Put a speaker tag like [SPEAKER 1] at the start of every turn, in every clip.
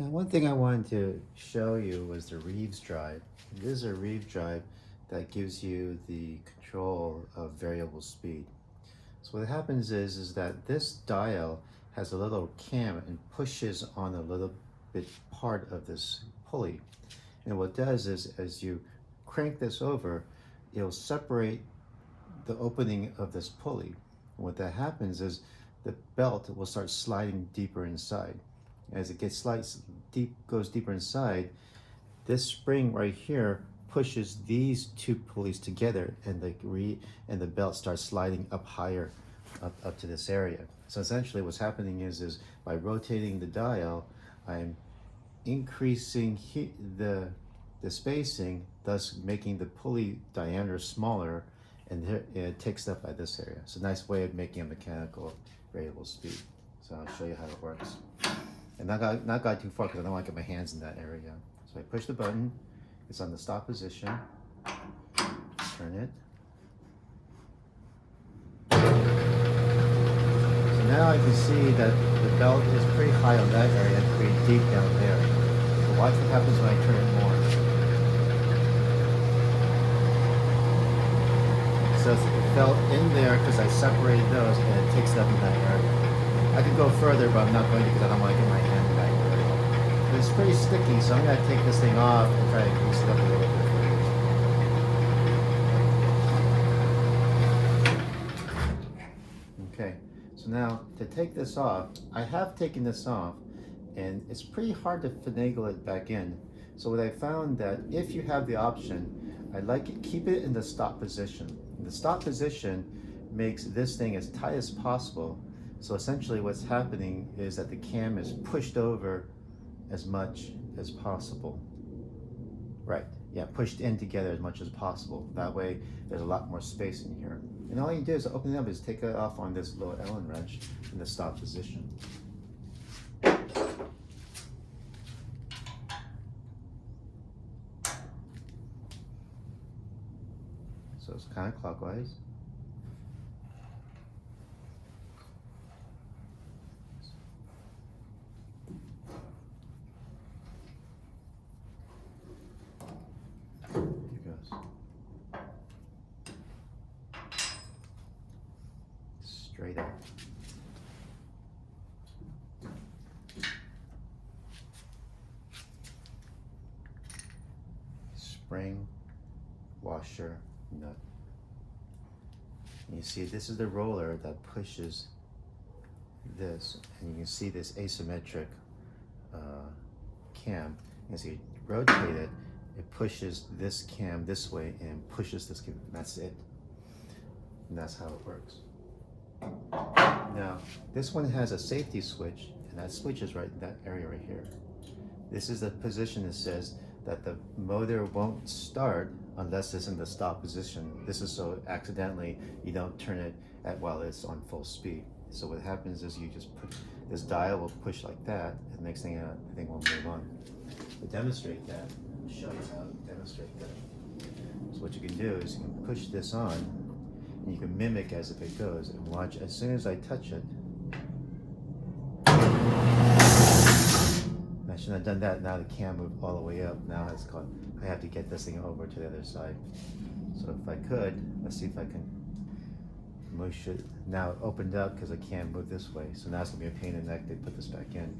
[SPEAKER 1] Now, one thing I wanted to show you was the Reeves drive. This is a Reeves drive that gives you the control of variable speed. So what happens is that this dial has a little cam and pushes on a little bit part of this pulley. And what it does is, as you crank this over, it'll separate the opening of this pulley. And what that happens is the belt will start sliding deeper inside. As it goes deeper inside, this spring right here pushes these two pulleys together, and the belt starts sliding up higher, up to this area. So essentially, what's happening is by rotating the dial, I'm increasing the spacing, thus making the pulley diameter smaller, and it takes up by this area. It's a nice way of making a mechanical variable speed. So I'll show you how it works. And not got too far because I don't want to get my hands in that area. So I push the button, it's on the stop position, turn it. So now I can see that the belt is pretty high on that area and pretty deep down there. So watch what happens when I turn it more. So it fell in there because I separated those, and it takes it up in that area. I could go further, but I'm not going to because I don't want to get my hand back there. But it's pretty sticky, so I'm going to take this thing off and try to grease it up a little bit. Okay, so now to take this off, I have taken this off, and it's pretty hard to finagle it back in. So what I found that if you have the option, I like it, keep it in the stop position. The stop position makes this thing as tight as possible. So essentially what's happening is that the cam is pushed over as much as possible. Right, yeah, pushed in together as much as possible. That way there's a lot more space in here. And all you do is open it up, is take it off on this little Allen wrench in the stop position. So it's counterclockwise. Here goes. Straight up. Spring, washer, nut. And you see this is the roller that pushes this, and you can see this asymmetric cam. As you rotate it, it pushes this cam this way and pushes this cam, and that's it. And that's how it works. Now, this one has a safety switch, and that switch is right in that area right here. This is the position that says that the motor won't start unless it's in the stop position. This is so accidentally you don't turn it while it's on full speed. So what happens is you just put this dial will push like that, and the next thing the thing will move on. To demonstrate that, I'll show you how to demonstrate that. So what you can do is you can push this on, and you can mimic as if it goes, and watch as soon as I touch it. I shouldn't have done that. Now the cam moved all the way up. Now it's called, I have to get this thing over to the other side. So if I could, let's see if I can mush it. Now it opened up because I can't move this way. So now it's gonna be a pain in the neck to put this back in.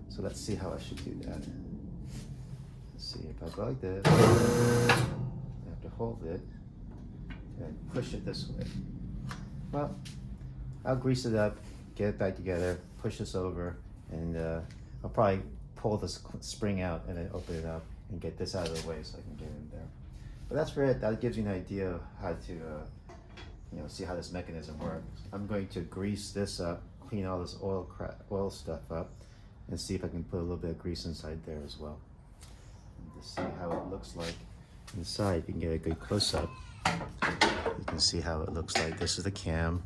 [SPEAKER 1] So let's see how I should do that. Let's see, if I go like this, I have to hold it and push it this way. Well, I'll grease it up, get it back together, push this over, and I'll probably pull this spring out and then open it up and get this out of the way so I can get in there. But that's for it. That gives you an idea of how to see how this mechanism works. I'm going to grease this up, clean all this oil stuff up, and see if I can put a little bit of grease inside there as well. And to see how it looks like inside, you can get a good close-up. You can see how it looks like. This is the cam,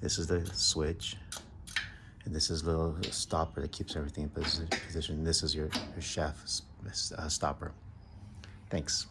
[SPEAKER 1] this is the switch, and this is a little stopper that keeps everything in position. This is your shaft stopper. Thanks.